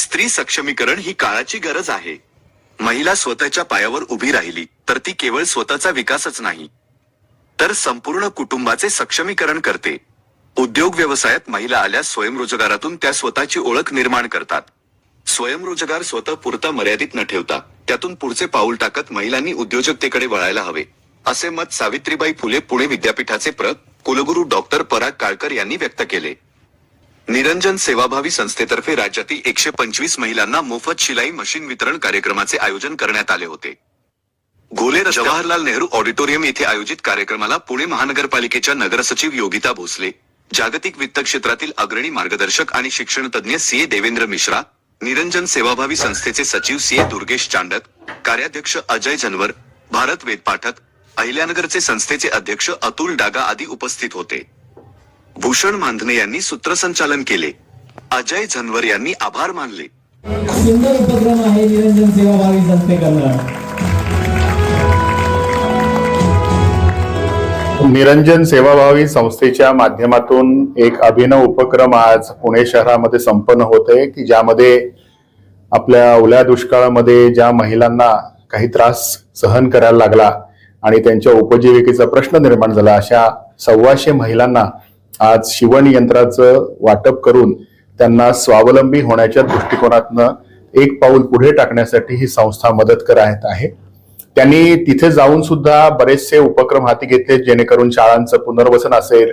स्त्री सक्षमीकरण ही काळाची गरज आहे. महिला स्वतःच्या पायावर उभी राहिली तर ती केवळ स्वतःचा विकासच नाही, तर संपूर्ण कुटुंबाचे सक्षमीकरण करते. उद्योग व्यवसायात महिला आल्यास स्वयंरोजगारातून त्या स्वतःची ओळख निर्माण करतात. स्वयंरोजगार स्वतः पुरता मर्यादित न ठेवता त्यातून पुढचे पाऊल टाकत महिलांनी उद्योजकतेकडे वळायला हवे, असे मत सावित्रीबाई फुले पुणे विद्यापीठाचे कुलगुरू डॉक्टर पराग काळकर यांनी व्यक्त केले. निरंजन सेवाभावी संस्थेतर्फे राज्यातील 125 महिलांना मोफत शिलाई मशीन वितरण कार्यक्रमाचे आयोजन करण्यात आले होते. घोले जवाहरलाल नेहरू ऑडिटोरियम येथे आयोजित कार्यक्रमाला पुणे महानगरपालिकेच्या नगरसचिव योगिता भोसले, जागतिक वित्त क्षेत्रातील अग्रणी मार्गदर्शक आणि शिक्षणतज्ञ सीए देवेंद्र मिश्रा, निरंजन सेवाभावी संस्थेचे सचिव सीए दुर्गेश चांडक, कार्याध्यक्ष अजय जनवर, भारत वेद पाठक, अहिल्यानगरचे संस्थेचे अध्यक्ष अतुल डागा आदी उपस्थित होते. भूषण मांधने यांनी सूत्रसंचालन केले. अजय जनवर यांनी आभार मानले. सुंदर उपक्रम आहे निरंजन सेवाभावी संस्थेकडून. निरंजन सेवाभावी संस्थेच्या माध्यमातून एक अभिनव उपक्रम आज पुणे शहरामध्ये संपन्न होते की ज्यामध्ये आपल्या ओल्या दुष्काळामध्ये ज्या महिलांना काही त्रास सहन करायला लागला आणि त्यांच्या उपजीविकेचा प्रश्न निर्माण झाला, अशा 125 महिलांना आज शिवण यंत्राचं वाटप करून त्यांना स्वावलंबी होण्याच्या दृष्टिकोनातनं एक पाऊल पुढे टाकण्यासाठी ही संस्था मदत करत आहे. त्यांनी तिथे जाऊन सुद्धा बरेचसे उपक्रम हाती घेतले, जेणेकरून शाळांचं पुनर्वसन असेल,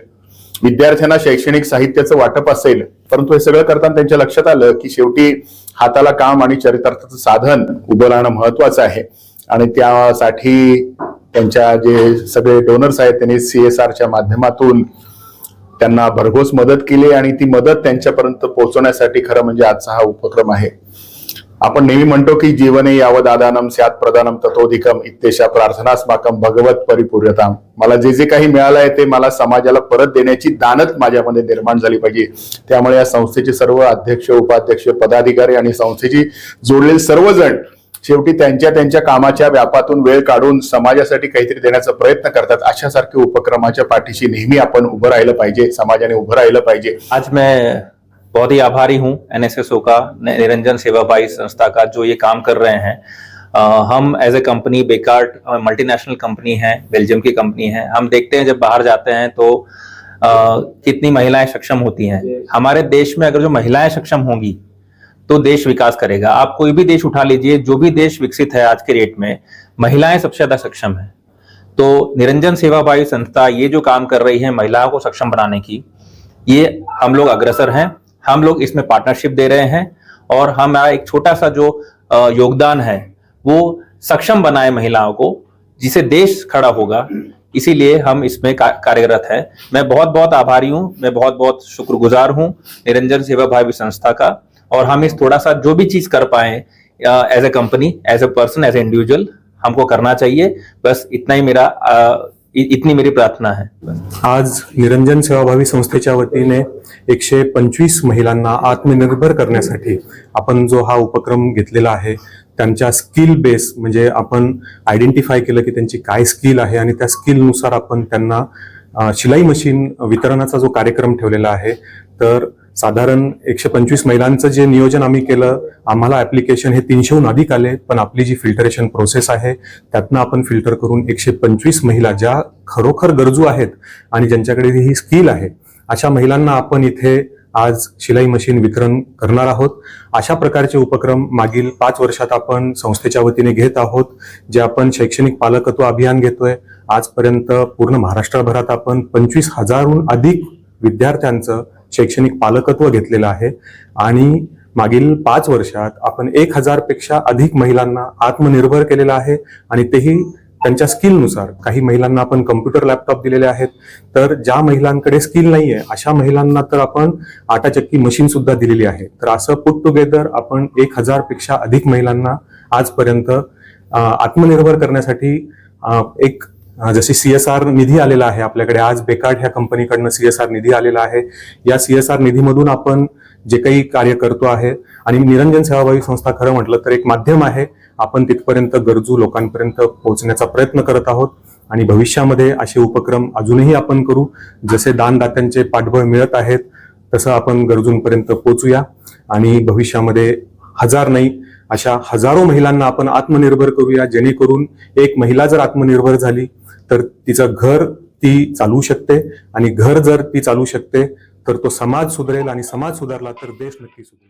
विद्यार्थ्यांना शैक्षणिक साहित्याचं वाटप असेल. परंतु हे सगळं करताना त्यांच्या लक्षात आलं की शेवटी हाताला काम आणि चरितार्थाचं साधन उभं राहणं महत्वाचं आहे आणि त्यासाठी त्यांच्या जे सगळे डोनर्स आहेत त्यांनी CSRच्या माध्यमातून त्यांना भरघोस मदत केली आणि ती मदत त्यांच्यापर्यंत पोहोचवण्यासाठी खरं म्हणजे आजचा हा उपक्रम आहे. आपण नेहमी म्हणतो की जीवने यावद आदानम स्यात् प्रदानम ततोधिकम इत्येषा प्रार्थनास्माकं भगवत परिपूर्यताम. मला जे जे काही मिळालं आहे ते मला समाजाला परत देण्याची दानत माझ्यामध्ये निर्माण झाली पाहिजे. त्यामुळे या संस्थेचे सर्व अध्यक्ष, उपाध्यक्ष, पदाधिकारी आणि संस्थेची जोडलेले सर्वजण शेवटी त्यांच्या कामाच्या व्यापातून वेळ काढून समाजासाठी काहीतरी देण्याचा प्रयत्न करतात. अशासारख्या उपक्रमाच्या पाठीशी नेहमी आपण उभं राहिलं पाहिजे, समाजाने उभं राहिलं पाहिजे. आज मैं बहुत ही आभारी हूँ NSSO का, निरंजन सेवाभावी संस्था का, जो ये काम कर रहे हैं. हम as a company Bekaert multinational company है, बेल्जियम की कंपनी है. हम देखते हैं जब बाहर जाते हैं तो कितनी महिलाएं सक्षम होती हैं. हमारे देश में अगर जो महिलाएं सक्षम होंगी तो देश विकास करेगा. आप कोई भी देश उठा लीजिए, जो भी देश विकसित है आज के डेट में, महिलाएं सबसे ज्यादा सक्षम है. तो निरंजन सेवाभावी संस्था ये जो काम कर रही है महिलाओं को सक्षम बनाने की, ये हम लोग अग्रसर हैं. हम लोग इसमें पार्टनरशिप दे रहे हैं और हमारा एक छोटा सा जो योगदान है वो सक्षम बनाए महिलाओं को, जिसे देश खड़ा होगा. इसीलिए हम इसमें कार्यरत है. मैं बहुत बहुत आभारी हूँ, मैं बहुत बहुत शुक्रगुजार हूँ निरंजन सेवाभावी संस्था का. और हम इस थोड़ा सा जो भी चीज कर पाए age a company, as a person, as a individual, हमको करना चाहिए. बस इतनी मेरी प्रार्थना है. आज निरंजन सेवाभावी संस्थेच्या वतीने 125 महिलांना आत्मनिर्भर करण्यासाठी आपण जो हा उपक्रम घेतलेला आहे, त्यांच्या स्किल बेस म्हणजे आपण आयडेंटिफाय केलं की त्यांची काय स्किल आहे आणि त्या स्किलनुसार आपण त्यांना शिलाई मशीन वितरणाचा जो कार्यक्रम ठेवलेला आहे. तर साधारण 125 महिलांचं जे नियोजन आम्ही केलं, आम्हाला ऍप्लिकेशन हे 300हून अधिक आले, पण आपली जी फिल्टरेशन प्रोसेस आहे त्यातनं आपण फिल्टर करून 125 महिला ज्या खरोखर गरजू आहेत आणि ज्यांच्याकडे ही स्किल आहे, अशा महिलांना आपण इथे आज शिलाई मशीन वितरण करणार आहोत. अशा प्रकारचे उपक्रम मागील 5 वर्षात आपण संस्थेच्या वतीने घेत आहोत, जे आपण शैक्षणिक पालकत्व अभियान घेतोय. आजपर्यंत पूर्ण महाराष्ट्रभरात आपण 25,000हून अधिक विद्यार्थ्यांचं शैक्षणिक पालकत्व घेतलेलं आहे आणि मागील 5 वर्षात आपण 1000 पेक्षा अधिक महिलांना आत्मनिर्भर केलेलं आहे आणि तेही त्यांच्या स्किलनुसार. काही महिलांना आपण कम्प्युटर लॅपटॉप दिलेले आहेत, तर ज्या महिलांकडे स्किल नाहीये अशा महिलांना तर आपण आटाचक्की मशीन सुद्धा दिलेली आहे. तर असं पुट टुगेदर आपण 1000 पेक्षा अधिक महिलांना आजपर्यंत आत्मनिर्भर करण्यासाठी एक जशी CSR निधी आलेला आहे आपल्याकडे, आज बेकार्ट ह्या कंपनीकडनं CSR निधी आलेला आहे. या CSR निधीमधून आपण जे काही कार्य करतो आहे आणि निरंजन सेवाभावी संस्था खरं म्हटलं तर एक माध्यम आहे. आपण तिथपर्यंत गरजू लोकांपर्यंत पोहोचण्याचा प्रयत्न करत आहोत आणि भविष्यामध्ये असे उपक्रम अजूनही आपण करू. जसे दानदात्यांचे पाठबळ मिळत आहेत तसं आपण गरजूंपर्यंत पोहोचूया आणि भविष्यामध्ये हजार नाही, अशा हजारो महिलांना आपण आत्मनिर्भर करूया, जेणेकरून एक महिला जर आत्मनिर्भर झाली तर तिचं घर ती चालवू शकते, आणि घर जर ती चालवू शकते तर तो समाज सुधरेल, आणि समाज सुधारला तर देश नक्की सुधरेल.